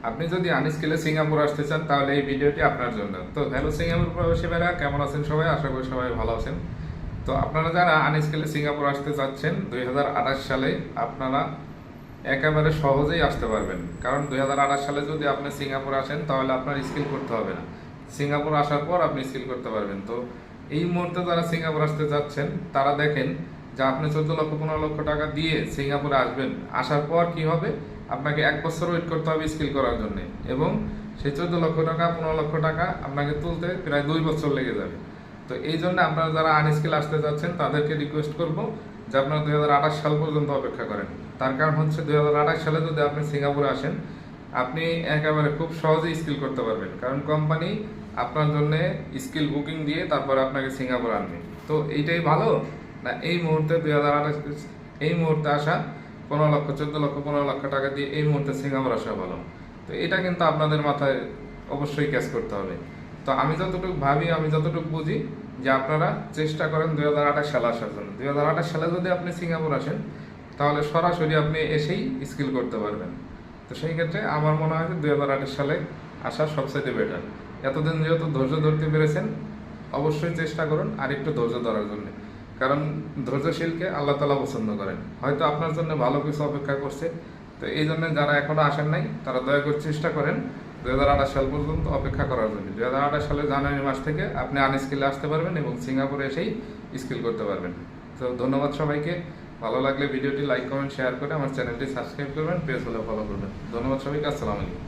আপনি যদি আনস্কিলে সিঙ্গাপুর আসতে চান তাহলে এই ভিডিওটি আপনার জন্য। তো হ্যালো সিঙ্গাপুর প্রবাসী ভাইরা, কেমন আছেন সবাই? আশা করি সবাই ভালো আছেন। তো আপনারা যারা আনস্কিলে সিঙ্গাপুর আসতে চাচ্ছেন 2028 সালে, আপনারা একেবারে সহজেই আসতে পারবেন। কারণ 2028 সালে যদি আপনি সিঙ্গাপুর আসেন তাহলে আপনার স্কিল করতে হবে না। সিঙ্গাপুর আসার পর আপনি স্কিল করতে পারবেন। তো এই মুহূর্তে যারা সিঙ্গাপুর আসতে যাচ্ছেন তারা দেখেন যে আপনি 14 লক্ষ 15 লক্ষ টাকা দিয়ে সিঙ্গাপুরে আসবেন। আসার পর কি হবে, আপনাকে 1 বছর ওয়েট করতে হবে স্কিল করার জন্য, এবং সেই 14 লক্ষ টাকা 15 লক্ষ টাকা আপনাকে তুলতে প্রায় 2 বছর লেগে যাবে। তো এই জন্য আপনারা যারা আনস্কিল আসতে যাচ্ছেন তাদেরকে রিকোয়েস্ট করব যে আপনারা 2028 সাল পর্যন্ত অপেক্ষা করেন। তার কারণ হচ্ছে 2028 সালে যদি আপনি সিঙ্গাপুরে আসেন, আপনি একেবারে খুব সহজেই স্কিল করতে পারবেন। কারণ কোম্পানি আপনার জন্য স্কিল বুকিং দিয়ে তারপরে আপনাকে সিঙ্গাপুর আনবে। তো এইটাই ভালো না এই মুহূর্তে 2028 এই মুহূর্তে আসা 15 লক্ষ 14 লক্ষ 15 লক্ষ টাকা দিয়ে এই মুহূর্তে সিঙ্গাপুর আসা ভালো? তো এটা কিন্তু আপনাদের মাথায় অবশ্যই ক্যাচ করতে হবে। তো আমি যতটুকু ভাবি, আমি যতটুকু বুঝি, যে আপনারা চেষ্টা করেন 2028 সালে আসার জন্য। 2028 সালে যদি আপনি সিঙ্গাপুর আসেন তাহলে সরাসরি আপনি এসেই স্কিল করতে পারবেন। তো সেই ক্ষেত্রে আমার মনে হয় যে 2028 সালে আসা সবচেয়ে বেটার। এতদিন যেহেতু ধৈর্য ধরতে পেরেছেন, অবশ্যই চেষ্টা করুন আর একটু ধৈর্য ধরার জন্য। কারণ ধৈর্যশীলকে আল্লাহ তাআলা পছন্দ করেন। হয়তো আপনার জন্য ভালো কিছু অপেক্ষা করছে। তো এই জন্য যারা এখনো আসেন নাই তারা দয়া করে চেষ্টা করেন 2028 সাল পর্যন্ত অপেক্ষা করার জন্য। 2028 সালের জানুয়ারি মাস থেকে আপনি আনস্কিলে আসতে পারবেন এবং সিঙ্গাপুরে এসেই স্কিল করতে পারবেন। তো ধন্যবাদ সবাইকে। ভালো লাগলে ভিডিওটি লাইক কমেন্ট শেয়ার করে আমার চ্যানেলটি সাবস্ক্রাইব করবেন, পেজ হলে ফলো করবেন। ধন্যবাদ সবাইকে। আসসালামু আলাইকুম।